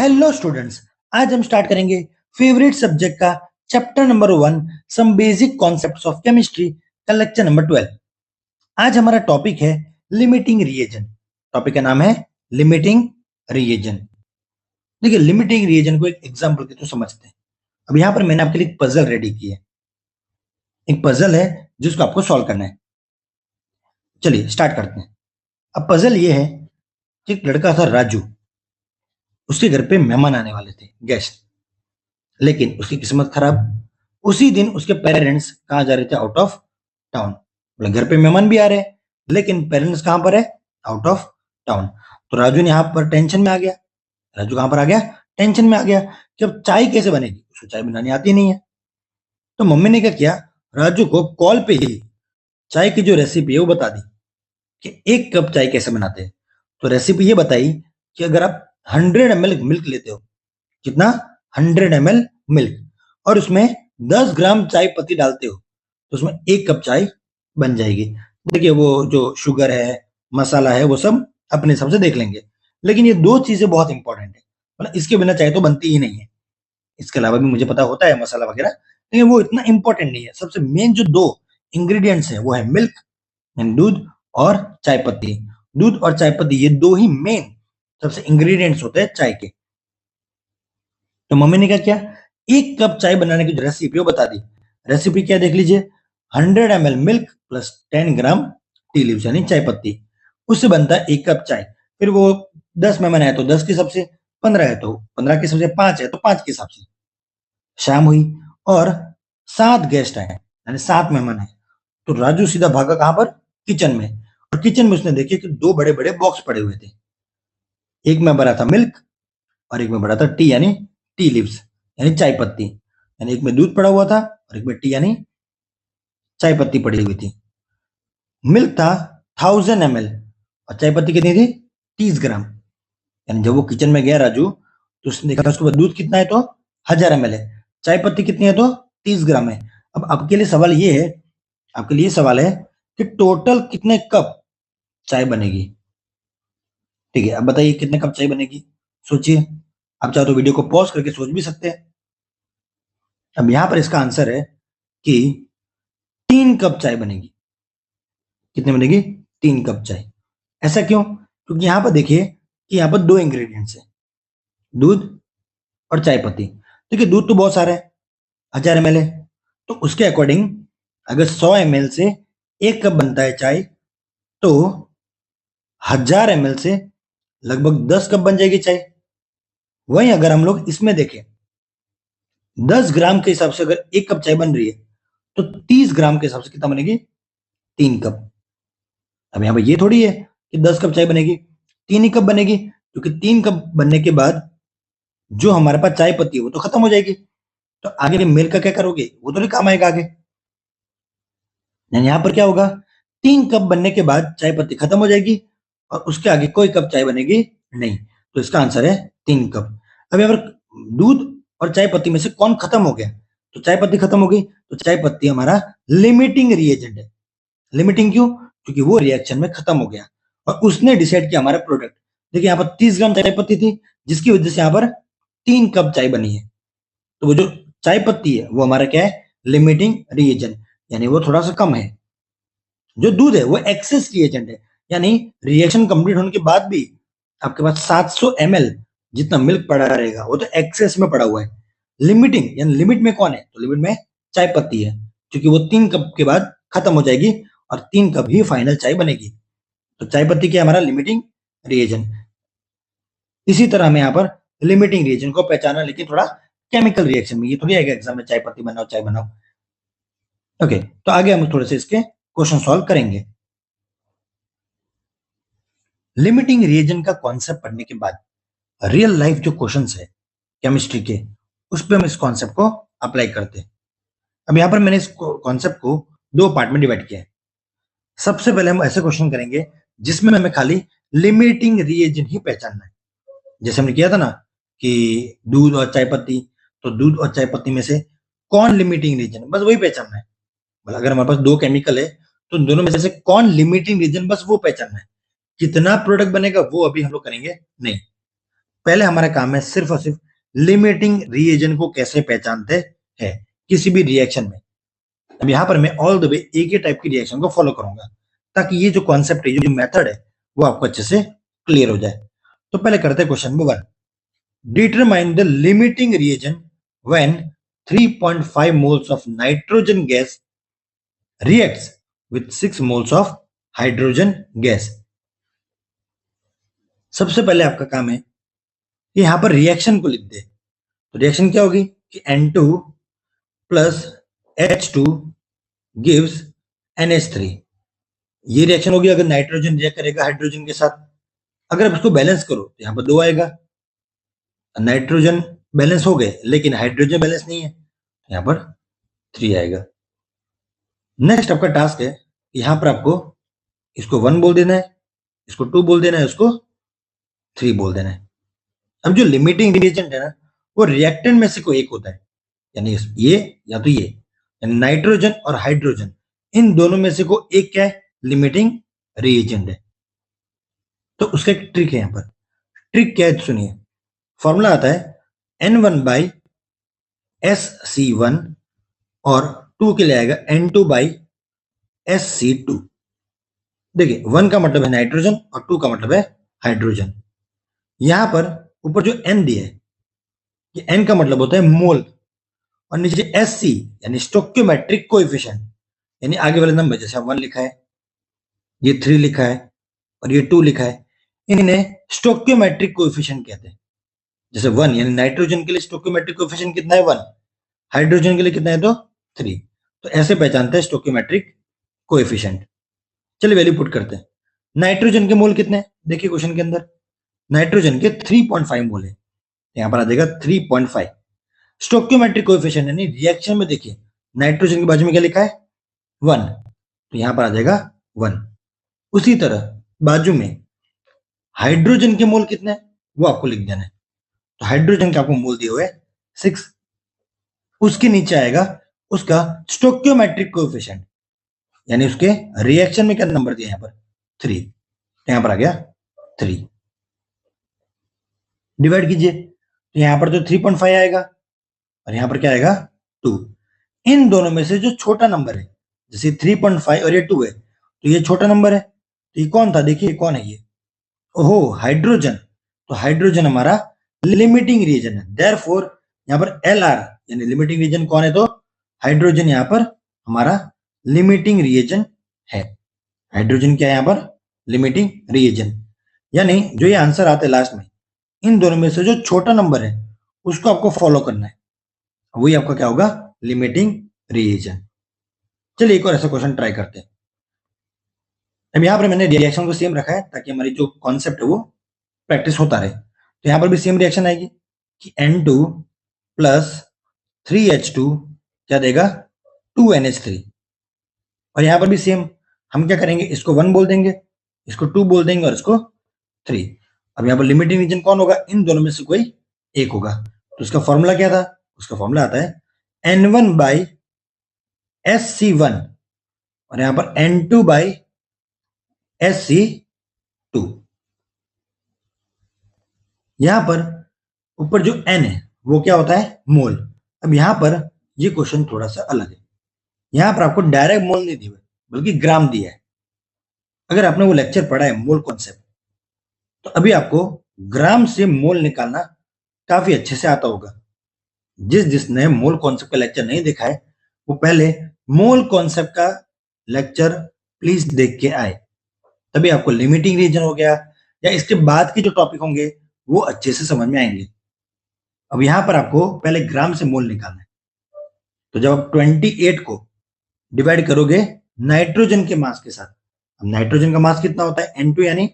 Hello students, आज हम start करेंगे फेवरेट सब्जेक्ट का chapter number 1 some basic concepts of chemistry का लेक्चर नंबर 12। आज हमारा टॉपिक है लिमिटिंग रिएजेंट। टॉपिक का नाम है लिमिटिंग रिएजेंट। देखिए, लिमिटिंग रिएजेंट को एक एग्जांपल के तो समझते हैं। अब यहाँ पर मैंने आपके लिए एक पजल रेडी की है। एक पजल है जिसको आपको सॉल्व करना है। चलिए स्टार्ट करते हैं। अब पजल ये है कि एक लड़का था राजू, उसके घर पे मेहमान आने वाले थे, गेस्ट। लेकिन उसकी किस्मत खराब, उसी दिन उसके पेरेंट्स कहाँ जा रहे थे? Out of town. मतलब घर पे मेहमान भी आ रहे हैं लेकिन पेरेंट्स कहाँ पर है? Out of town. तो राजू ने यहाँ पर टेंशन में आ गया। राजू कहाँ पर आ गया? टेंशन में आ गया कि अब चाय कैसे बनेगी। उसको चाय बनानी आती नहीं है। तो मम्मी ने क्या किया, राजू को कॉल पे ही चाय की जो रेसिपी है वो बता दी कि 1 कप चाय कैसे बनाते हैं। तो रेसिपी ये बताई कि अगर आप 100 ml मिल्क लेते हो, कितना? 100 ml मिल्क, और उसमें 10 ग्राम चाय पत्ती डालते हो तो उसमें 1 कप चाय बन जाएगी। देखिए, वो जो शुगर है, मसाला है, वो सब अपने हिसाब से देख लेंगे। लेकिन ये दो चीजें बहुत इंपॉर्टेंट है, मतलब इसके बिना चाय तो बनती ही नहीं है। इसके अलावा भी मुझे पता होता है मसाला वगैरह, लेकिन वो इतना इंपॉर्टेंट नहीं है। सबसे मेन जो दो इंग्रेडिएंट्स है वो है मिल्क एंड दूध और चाय पत्ती। दूध और चाय पत्ती ये दो ही मेन सबसे इंग्रेडिएंट्स होते हैं चाय के। तो मम्मी ने क्या किया, 1 कप चाय बनाने की जो रेसिपी वो बता दी। रेसिपी क्या देख लीजिए, 100 ml मिल्क प्लस 10 ग्राम टी लीव्स यानी चाय पत्ती, उससे बनता है 1 कप चाय। फिर वो 10 मेहमान है तो 10 के हिसाब से, 15 है तो 15 के हिसाब से, 5 है तो 5 के हिसाब से। शाम हुई और 7 गेस्ट आए यानी 7 मेहमान है। तो राजू सीधा भागा कहां पर? किचन में। और किचन में उसने देखे कि दो बड़े बड़े बॉक्स पड़े हुए थे। एक में भरा था मिल्क और एक में भरा था टी यानी टी लीव्स यानी चाय पत्ती। यानी एक में दूध पड़ा हुआ था और एक में टी यानी चाय पत्ती पड़ी हुई थी। मिल्क था 1000 ml और चाय पत्ती कितनी थी? 30 ग्राम। यानी जब वो किचन में गया राजू तो उसने देखा उसके बाद दूध कितना है तो 1000 ml है, चाय पत्ती कितनी है तो 30 ग्राम है। अब आपके लिए सवाल ये है, आपके लिए सवाल है कि टोटल कितने कप चाय बनेगी। ठीक है, अब बताइए कितने कप चाय बनेगी, सोचिए। आप चाहो तो वीडियो को पॉज करके सोच भी सकते हैं। अब यहां पर इसका आंसर है कि 3 कप चाय बनेगी। कितने बनेगी? 3 कप चाय। ऐसा क्यों? क्योंकि यहां पर देखिए कि यहां पर दो इंग्रेडिएंट्स है, दूध और चाय पत्ती। देखिए, दूध तो बहुत सारा है, 1000 ml है, तो उसके अकॉर्डिंग अगर 100 ml से 1 कप बनता है चाय तो 1000 ml से लगभग 10 कप बन जाएगी चाय। वहीं अगर हम लोग इसमें देखें, 10 ग्राम के हिसाब से अगर 1 कप चाय बन रही है तो 30 ग्राम के हिसाब से कितना बनेगी? 3 कप। अब यहाँ पर ये थोड़ी है कि 10 कप चाय बनेगी, 3 ही कप बनेगी, क्योंकि 3 कप बनने के बाद जो हमारे पास चाय पत्ती है वो तो खत्म हो जाएगी। तो आगे मिल्क का क्या करोगे? वो तो नहीं काम आएगा आगे। यहाँ पर क्या होगा, 3 कप बनने के बाद चाय पत्ती खत्म हो जाएगी और उसके आगे कोई कप चाय बनेगी नहीं। तो इसका आंसर है 3 कप। अब यहाँ पर दूध और चाय पत्ती में से कौन खत्म हो गया? तो चाय पत्ती खत्म हो गई, तो चाय पत्ती हमारा लिमिटिंग रिएजेंट है। लिमिटिंग क्यों? क्योंकि वो रिएक्शन में खत्म हो गया और उसने डिसाइड किया हमारा प्रोडक्ट। देखिए, यहाँ पर 30 ग्राम चाय पत्ती थी जिसकी वजह से यहाँ पर 3 कप चाय बनी है। तो वो जो चाय पत्ती है वो हमारा क्या है? लिमिटिंग रिएजेंट, यानी वो थोड़ा सा कम है। जो दूध है वो एक्सेस रिएजेंट है, यानी रिएक्शन कंप्लीट होने के बाद भी आपके पास 700 ml जितना मिल्क पड़ा रहेगा वो तो एक्सेस में पड़ा हुआ है। लिमिटिंग यानी लिमिट में कौन है? तो लिमिट में चाय पत्ती है, क्योंकि वो 3 कप के बाद खत्म हो जाएगी और 3 कप ही फाइनल चाय बनेगी। तो चाय पत्ती क्या हमारा? Limiting reagent. इसी तरह हमें यहाँ पर लिमिटिंग रिएजेंट को पहचाना, लेकिन थोड़ा केमिकल रिएक्शन में। ये थोड़ी आएगा एग्जाम में चाय पत्ती बनाओ चाय बनाओ। ओके, तो आगे हम थोड़े से इसके क्वेश्चन सॉल्व करेंगे। लिमिटिंग रिएजेंट का कॉन्सेप्ट पढ़ने के बाद रियल लाइफ जो क्वेश्चंस है केमिस्ट्री के, उस पर हम इस कॉन्सेप्ट को अप्लाई करते हैं। अब यहाँ पर मैंने इस कॉन्सेप्ट को दो पार्ट में डिवाइड किया है। सबसे पहले हम ऐसे क्वेश्चन करेंगे जिसमें हमें खाली लिमिटिंग रिएजेंट ही पहचानना है। जैसे हमने किया था ना कि दूध और चाय पत्ती, तो दूध और चाय पत्ती में से कौन लिमिटिंग रिएजेंट, बस वही पहचानना है। मतलब अगर हमारे पास दो केमिकल है तो दोनों में से कौन लिमिटिंग रिएजेंट, बस वो पहचानना है। कितना प्रोडक्ट बनेगा वो अभी हम लोग करेंगे नहीं। पहले हमारा काम है सिर्फ और सिर्फ लिमिटिंग रिएजन को कैसे पहचानते हैं किसी भी रिएक्शन में। अब यहाँ पर मैं ऑल द वे एक ही टाइप की रिएक्शन को फॉलो करूंगा ताकि ये जो कॉन्सेप्ट है, जो मेथड है, वो आपको अच्छे से क्लियर हो जाए। तो पहले करते हैं question number 1। Determine the limiting reagent when 3.5 moles of nitrogen gas reacts with 6 moles of hydrogen gas। सबसे पहले आपका काम है कि यहां पर रिएक्शन को लिख दे। तो रिएक्शन क्या होगी कि N2 plus H2 gives NH3। ये रिएक्शन होगी अगर नाइट्रोजन रिएक्ट करेगा हाइड्रोजन के साथ। अगर आप इसको बैलेंस करो तो यहाँ पर 2 आएगा। नाइट्रोजन बैलेंस हो गए लेकिन हाइड्रोजन बैलेंस नहीं है, यहाँ पर 3 आएगा। नेक्स्ट आपका टास्क है, यहाँ पर आपको इसको 1 बोल देना है, इसको 2 बोल देना है, इसको 3 बोल देना है। अब जो लिमिटिंग रिएजेंट है ना, वो रिएक्टेंट में से कोई एक होता है, यानी ये या तो ये, यानी नाइट्रोजन और हाइड्रोजन, इन दोनों में से कोई एक क्या है, लिमिटिंग रिएजेंट है। तो उसका एक ट्रिक है यहाँ पर। ट्रिक क्या है सुनिए। फॉर्मूला आता है N1/SC1 और 2 के लिए आएगा N2/SC2। देखिए 1 का मतलब है नाइट्रोजन और 2 का मतलब है हाइड्रोजन। यहां पर ऊपर जो N दिया है, ये N का मतलब होता है मोल, और नीचे SC यानी स्टोक्योमेट्रिक कोएफिशिएंट, यानी आगे वाले नंबर, जैसे 1 लिखा है, ये 3 लिखा है और ये 2 लिखा है, इन्हें स्टोक्योमेट्रिक कोएफिशिएंट कहते हैं। जैसे 1 यानी नाइट्रोजन के लिए स्टोक्योमेट्रिक कोएफिशिएंट कितना है, 1। हाइड्रोजन के लिए कितना है, तो 3। तो ऐसे पहचानते हैं स्टोक्योमेट्रिक कोएफिशिएंट। चलिए वैल्यू पुट करते हैं। नाइट्रोजन के मोल कितने हैं, देखिए क्वेश्चन के अंदर नाइट्रोजन के 3.5 मोल है, यहां पर आ जाएगा 3.5। स्टोक्योमेट्रिक कोएफिशिएंट यानी रिएक्शन में देखिए नाइट्रोजन के बाजू में क्या लिखा है, 1, तो यहां पर आ जाएगा 1। उसी तरह बाजू में हाइड्रोजन के मोल कितने हैं वो आपको लिख देना है। तो हाइड्रोजन का आपको मोल दिया हुआ है 6, उसके नीचे आएगा उसका स्टोक्योमेट्रिक कोएफिशिएंट, यानी उसके रिएक्शन में क्या नंबर दिया यहाँ पर, 3, तो यहां पर आ गया 3। डिवाइड कीजिए तो यहां पर तो 3.5 आएगा और यहां पर क्या आएगा, 2। इन दोनों में से जो छोटा नंबर है, जैसे 3.5 और ये 2 है, तो ये छोटा नंबर है, तो ये कौन था, देखिए कौन है ये, ओहो हाइड्रोजन। तो हाइड्रोजन हमारा लिमिटिंग रीजन है, देयरफॉर यहाँ पर LR यानी लिमिटिंग रीजन कौन है, तो हाइड्रोजन यहाँ पर हमारा लिमिटिंग रिएजन है। हाइड्रोजन क्या है यहाँ पर, लिमिटिंग रिएजन। यानी जो ये आंसर आता है लास्ट में, इन दोनों में से जो छोटा नंबर है उसको आपको फॉलो करना है, वही आपका क्या होगा, लिमिटिंग रिएजन। चलिए एक और ऐसा क्वेश्चन ट्राई करते हैं। अब यहाँ पर मैंने रिएक्शन को सेम रखा है ताकि हमारी जो कॉन्सेप्ट है वो प्रैक्टिस होता रहे। तो यहाँ पर भी सेम रिएक्शन आएगी कि N2 प्लस 3H2 क्या देगा, 2NH3। और यहाँ पर भी सेम हम क्या करेंगे, इसको 1 बोल देंगे, इसको 2 बोल देंगे और इसको 3। अब यहाँ पर लिमिटिंग रीजन कौन होगा, इन दोनों में से कोई एक होगा। तो उसका फॉर्मूला क्या था, उसका फॉर्मूला आता है N1/SC1 और यहाँ पर N2/SC2। यहां पर ऊपर जो N है वो क्या होता है, मोल। अब यहां पर ये क्वेश्चन थोड़ा सा अलग है, यहां पर आपको डायरेक्ट मोल नहीं दिया बल्कि ग्राम दिया है। अगर आपने वो लेक्चर पढ़ा है मोल कॉन्सेप्ट, तो अभी आपको ग्राम से मोल निकालना काफी अच्छे से आता होगा। जिसने मोल कॉन्सेप्ट का लेक्चर नहीं देखा है वो पहले मोल कॉन्सेप्ट का लेक्चर प्लीज देख के आए, तभी आपको लिमिटिंग रीजन हो गया या इसके बाद के जो टॉपिक होंगे वो अच्छे से समझ में आएंगे। अब यहां पर आपको पहले ग्राम से मोल निकालना है। तो जब आप 28 को डिवाइड करोगे नाइट्रोजन के मास के साथ, अब नाइट्रोजन का मास कितना होता है, N2, यानी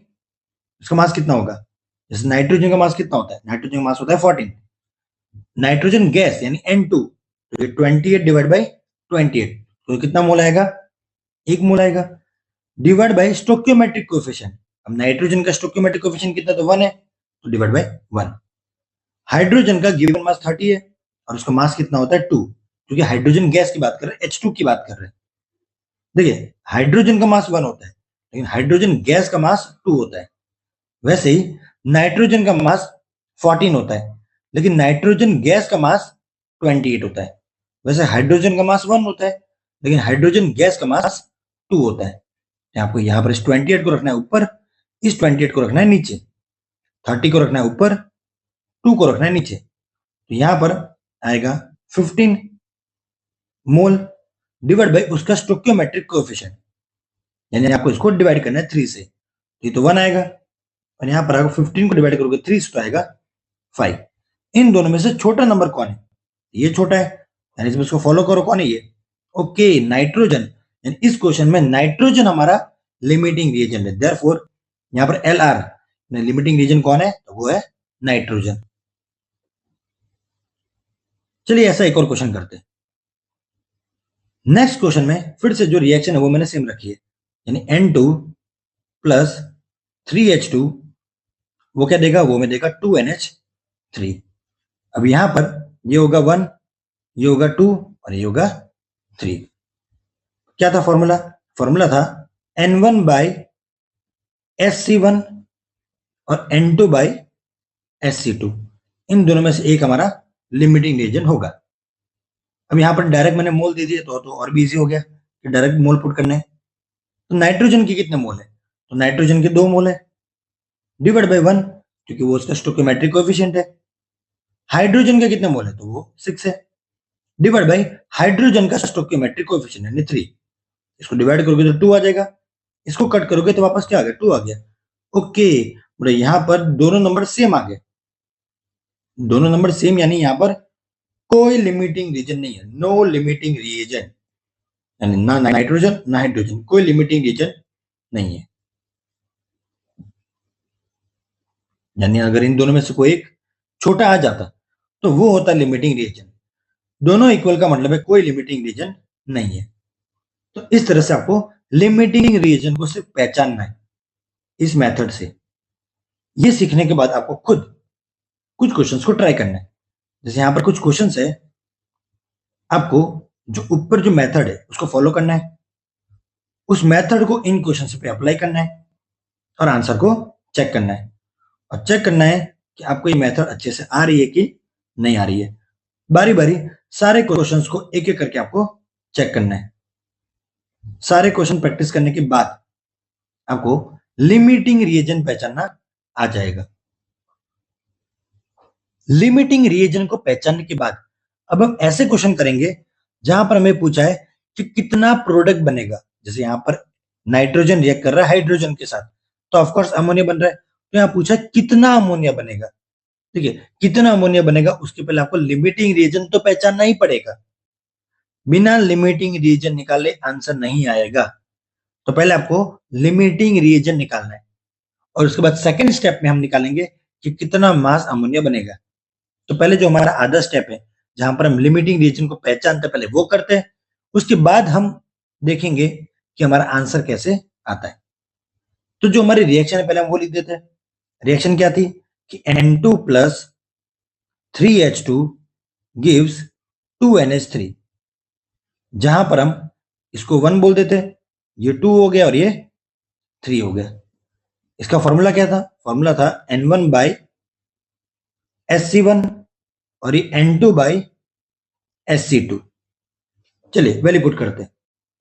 उसका मास कितना होगा, जैसे नाइट्रोजन का मास कितना होता है, नाइट्रोजन का मास होता है 14। नाइट्रोजन गैस यानी N2, तो ये 28 डिवाइड बाई 28, तो कितना मोल आएगा, 1 मोल आएगा, डिवाइड बाई स्टोक्योमेट्रिक कोएफिशिएंट। अब नाइट्रोजन का स्टोक्योमेट्रिक कोएफिशिएंट कितना, तो 1 है, तो डिवाइड बाई 1। हाइड्रोजन का गिवन मास 30 है और उसका मास कितना होता है, 2, क्योंकि हाइड्रोजन गैस की बात कर रहे हैं, H2 की बात कर रहे हैं। देखिए हाइड्रोजन का मास 1 होता है लेकिन हाइड्रोजन गैस का मास 2 होता है। वैसे ही नाइट्रोजन का मास 14 होता है, लेकिन नाइट्रोजन गैस का मास 28 होता है। वैसे हाइड्रोजन का मास 1 होता है, लेकिन हाइड्रोजन गैस का मास 2 होता है। आपको यहाँ पर इस 28 को रखना है ऊपर, इस 28 को रखना है नीचे, 30 को रखना है ऊपर, 2 को रखना है नीचे। तो यहाँ पर आएगा 15 मोल डिवाइड बाई उसका स्टोइकियोमेट्रिक कोएफिशिएंट, यानी आपको इसको डिवाइड करना है 3 से, ये तो 1 आएगा, और यहाँ पर आएगा 15 को डिवाइड करोगे 3 से तो आएगा 5। इन दोनों में से छोटा नंबर कौन है? ये छोटा है, यानी जब इसको फॉलो करो, कौन है ये? Okay, nitrogen. यानी इस क्वेश्चन में नाइट्रोजन हमारा लिमिटिंग रिएजेंट है, देयरफॉर यहाँ पर LR लिमिटिंग रीजन कौन है? तो वो है नाइट्रोजन। चलिए ऐसा एक और क्वेश्चन करते हैं। नेक्स्ट क्वेश्चन में फिर से जो रिएक्शन है वो मैंने सेम रखी है, यानी N2 प्लस 3H2 वो क्या देगा? वो में देगा 2NH3। अब यहां पर ये होगा 1, ये होगा 2 और ये होगा 3। क्या था फॉर्मूला? फॉर्मूला था N1 बाई SC1 और N2 बाई SC2। इन दोनों में से एक हमारा लिमिटिंग रीजन होगा। अब यहाँ पर डायरेक्ट मैंने मोल दे दिया तो और भी इजी हो गया कि डायरेक्ट मोल पुट करने हैं। तो नाइट्रोजन के कितने मोल है? तो नाइट्रोजन के 2 मोल है, डिवाइड बाई 1 क्योंकि वो उसका स्टोइकियोमेट्रिक कोएफिशिएंट है। हाइड्रोजन के कितने मोल है? तो वो 6 है, डिवाइड बाई हाइड्रोजन का स्टोइकियोमेट्रिक कोएफिशिएंट यानी 3। इसको डिवाइड करोगे तो 2 आ जाएगा, इसको कट करोगे तो वापस क्या आ गया? 2 आ गया। ओके, बोले यहाँ पर दोनों नंबर सेम आ गए, दोनों नंबर सेम, यानी यहाँ पर कोई लिमिटिंग रीजन नहीं है, नो लिमिटिंग रीजन, यानी ना नाइट्रोजन ना हाइड्रोजन, कोई लिमिटिंग रीजन नहीं है। यानी अगर इन दोनों में से कोई एक छोटा आ जाता तो वो होता लिमिटिंग रीजन। दोनों इक्वल का मतलब है कोई लिमिटिंग रीजन नहीं है। तो इस तरह से आपको लिमिटिंग रीजन को सिर्फ पहचानना है इस मेथड से। ये सीखने के बाद आपको खुद कुछ क्वेश्चंस को ट्राई करना है। जैसे यहां पर कुछ क्वेश्चंस है, आपको जो ऊपर जो मेथड है उसको फॉलो करना है, उस मेथड को इन क्वेश्चंस पे अप्लाई करना है और आंसर को चेक करना है, और चेक करना है कि आपको ये मेथड अच्छे से आ रही है कि नहीं आ रही है। बारी बारी सारे क्वेश्चंस को एक एक करके आपको चेक करना है। सारे क्वेश्चन प्रैक्टिस करने के बाद आपको लिमिटिंग रिएजन पहचानना आ जाएगा। लिमिटिंग रिएजन को पहचानने के बाद अब हम ऐसे क्वेश्चन करेंगे जहां पर हमें पूछा है कि कितना प्रोडक्ट बनेगा। जैसे यहां पर नाइट्रोजन रिएक्ट कर रहा है हाइड्रोजन के साथ, तो ऑफकोर्स अमोनिया बन रहा है, तो यहां पूछा है कितना अमोनिया बनेगा। ठीक है, कितना अमोनिया बनेगा उसके पहले आपको लिमिटिंग रीजन तो पहचानना ही पड़ेगा। बिना लिमिटिंग रीजन निकाले आंसर नहीं आएगा। तो पहले आपको लिमिटिंग रीजन निकालना है, और उसके बाद सेकंड स्टेप में हम निकालेंगे कि कितना मास अमोनिया बनेगा। तो पहले जो हमारा आधा स्टेप है जहां पर हम लिमिटिंग रीजन को पहचानते पहले वो करते हैं, उसके बाद हम देखेंगे कि हमारा आंसर कैसे आता है। तो जो हमारी रिएक्शन है पहले हम वो लिख देते हैं। रिएक्शन क्या थी कि N2 plus 3H2 gives 2NH3। जहां पर हम इसको 1 बोल देते, ये 2 हो गया और ये 3 हो गया। इसका फॉर्मूला क्या था? फॉर्मूला था N1 बाई SC1 और ये N2 बाई SC2। चलिए वैल्यू पुट करते हैं।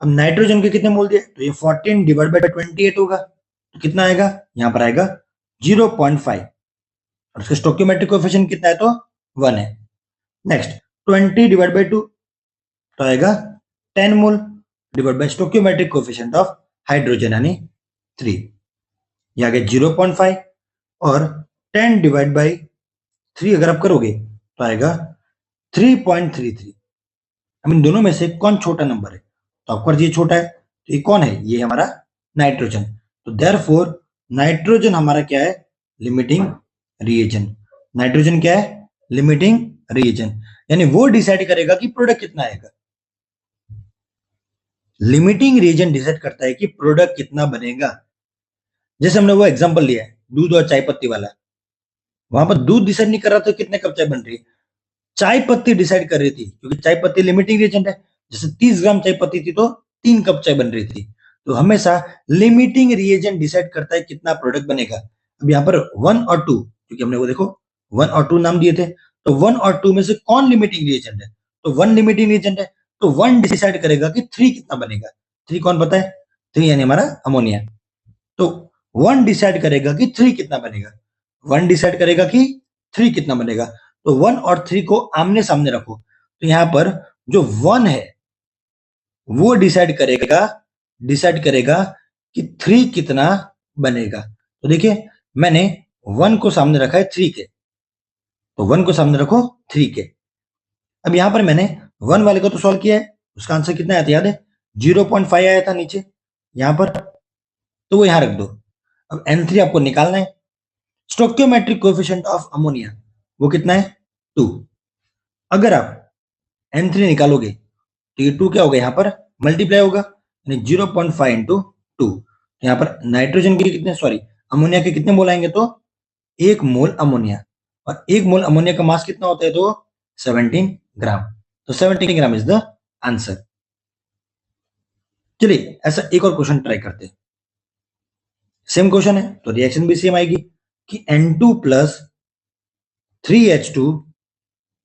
अब नाइट्रोजन के कितने मोल दिए? तो ये 14 डिवाइड बाई 28 होगा, तो कितना आएगा? यहां पर आएगा 0.5, और उसका स्टोइकियोमेट्रिक कोएफिशिएंट कितना है? तो 1 है। नेक्स्ट 20 डिवाइड बाई 2 तो आएगा 10 मोल divide by stoichiometric coefficient of hydrogen यानी 3, ये आ गया 0.5, और 10 डिवाइड बाई 3 अगर आप करोगे तो आएगा 3.33। अब इन दोनों में से कौन छोटा नंबर है? तो ऑफकोर्स ये छोटा है, तो ये कौन है? ये हमारा नाइट्रोजन। तो देयरफॉर नाइट्रोजन हमारा क्या है? Limiting reagent. नाइट्रोजन क्या है? लिमिटिंग रिएजन, यानी वो डिसाइड करेगा कि प्रोडक्ट कितना आएगा। लिमिटिंग रिएजन डिसाइड करता है कि प्रोडक्ट कितना बनेगा। जैसे हमने वो एग्जांपल लिया है दूध और चाय पत्ती वाला, वहां पर दूध डिसाइड नहीं कर रहा था कितने कप चाय बन रही है, चाय पत्ती डिसाइड कर रही थी, क्योंकि चाय पत्ती लिमिटिंग रिएजेंट है। जैसे 30 ग्राम चाय पत्ती थी तो 3 कप चाय बन रही थी। तो हमेशा लिमिटिंग रिएजेंट डिसाइड करता है कितना प्रोडक्ट बनेगा। अब यहाँ पर 1 और 2, क्योंकि हमने वो देखो 1 और 2 नाम दिए थे, तो 1 और 2 में से कौन लिमिटिंग रिएजेंट है? तो 1 लिमिटिंग रिएजेंट है, तो 1 डिसाइड करेगा कि 3 कितना बनेगा। 3 कौन पता है? 3 यानी हमारा अमोनिया। तो 1 डिसाइड करेगा कि 3 कितना बनेगा। 1 डिसाइड करेगा कि 3 कितना बनेगा। तो 1 और 3 को आमने सामने रखो, तो यहां पर जो 1 है वो डिसाइड करेगा कि 3 कितना बनेगा। तो देखिए मैंने 1 को सामने रखा है 3 के, तो 1 को सामने रखो 3 के। अब यहां पर मैंने 1 वाले को तो सॉल्व किया है, उसका आंसर कितना आया था याद है? 0.5 आया था नीचे यहां पर, तो वो यहां रख दो। अब N3 आपको निकालना है। स्टोइकियोमेट्रिक कोएफिशिएंट ऑफ अमोनिया वो कितना है? 2। अगर आप N3 निकालोगे तो ये 2 क्या होगा, यहां पर मल्टीप्लाई होगा, यानी 0.5 इंटू 2। यहां पर नाइट्रोजन के कितने, सॉरी अमोनिया के कितने मोल आएंगे? तो 1 मोल अमोनिया, और 1 मोल अमोनिया का मास कितना होता है? तो 17 ग्राम। तो 17 ग्राम इज द आंसर। चलिए ऐसा एक और क्वेश्चन ट्राई करते हैं। सेम क्वेश्चन है तो रिएक्शन भी सेम आएगी कि N2 plus 3H2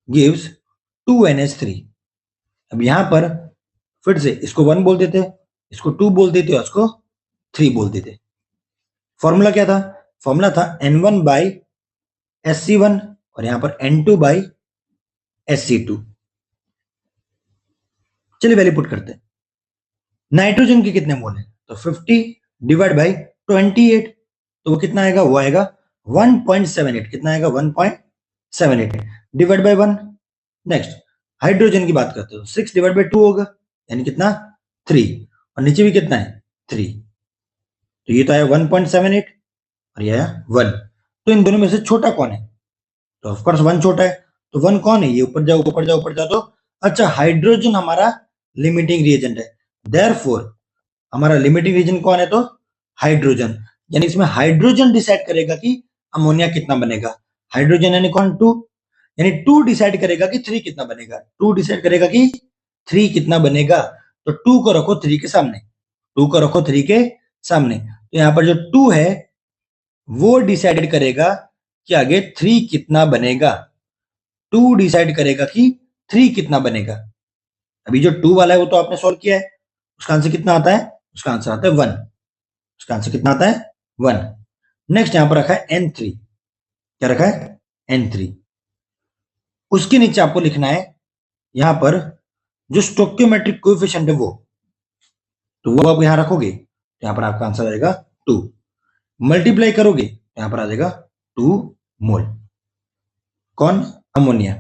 gives 2NH3। अब यहां पर फिर से इसको 1 बोल देते, इसको 2 बोल देते और इसको 3 बोल देते। फॉर्मूला क्या था? फॉर्मूला था N1 बाई SC1 और यहां पर N2 बाई SC2। चलिए वैल्यू पुट करते हैं। नाइट्रोजन के कितने मोल है? तो 50 डिवाइड बाई 28, तो वो कितना आएगा? वो आएगा 1.78। कितना आएगा? 1.78 डिवाइड बाई 1। नेक्स्ट हाइड्रोजन की बात करते हो, 6 डिवाइड बाई 2 होगा, यानी कितना? 3, और नीचे भी कितना है? 3। तो ये तो आया 1.78 और ये आया 1। तो इन दोनों में से छोटा कौन है? तो ऑफकोर्स 1 छोटा है। तो 1 कौन है? ये ऊपर जाओ ऊपर जाओ ऊपर जाओ, तो अच्छा हाइड्रोजन हमारा लिमिटिंग रिएजेंट है। देयरफॉर हमारा लिमिटिंग रीजन कौन है? तो हाइड्रोजन। यानी इसमें हाइड्रोजन डिसाइड करेगा कि अमोनिया कितना बनेगा। हाइड्रोजन यानी कौन? 2। यानी 2 डिसाइड करेगा कि 3 कितना बनेगा। 2 डिसाइड करेगा कि 3 कितना बनेगा। तो 2 को रखो 3 के सामने, 2 को रखो 3 के सामने। तो यहां पर जो 2 है वो डिसाइड करेगा कि आगे 3 कितना बनेगा। 2 डिसाइड करेगा कि 3 कितना बनेगा। अभी जो 2 वाला है वो तो आपने सॉल्व किया है, उसका आंसर कितना आता है? उसका आंसर आता है 1। उसका आंसर कितना आता है? 1। नेक्स्ट यहां पर रखा है N3। क्या रखा है? N3। उसके नीचे आपको लिखना है यहां पर जो स्टोइकियोमेट्रिक कोएफिशिएंट है वो, तो वो आप यहां रखोगे तो यहां पर आपका आंसर आएगा 2। मल्टीप्लाई करोगे तो यहां पर आ जाएगा 2 मोल। कौन? अमोनिया।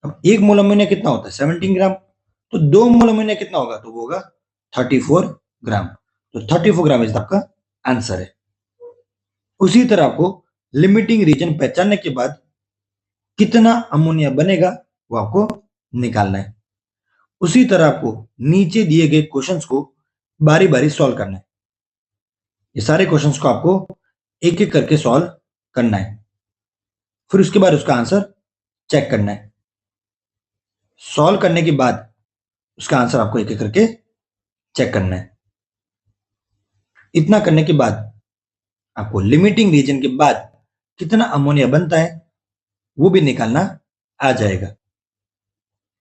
अब 1 मोल अमोनिया कितना होता है? 17 ग्राम। तो 2 मोल अमोनिया कितना होगा? तो वो होगा 34 ग्राम। तो 34 ग्राम इज आपका आंसर है। उसी तरह आपको लिमिटिंग रीजन पहचानने के बाद कितना अमोनिया बनेगा वो आपको निकालना है। उसी तरह आपको नीचे दिए गए क्वेश्चंस को बारी बारी सॉल्व करना है। ये सारे क्वेश्चंस को आपको एक एक करके सॉल्व करना है, फिर उसके बाद उसका आंसर चेक करना है। सॉल्व करने के बाद उसका आंसर आपको एक एक करके चेक करना है। इतना करने के बाद आपको लिमिटिंग रीजन के बाद कितना अमोनिया बनता है वो भी निकालना आ जाएगा।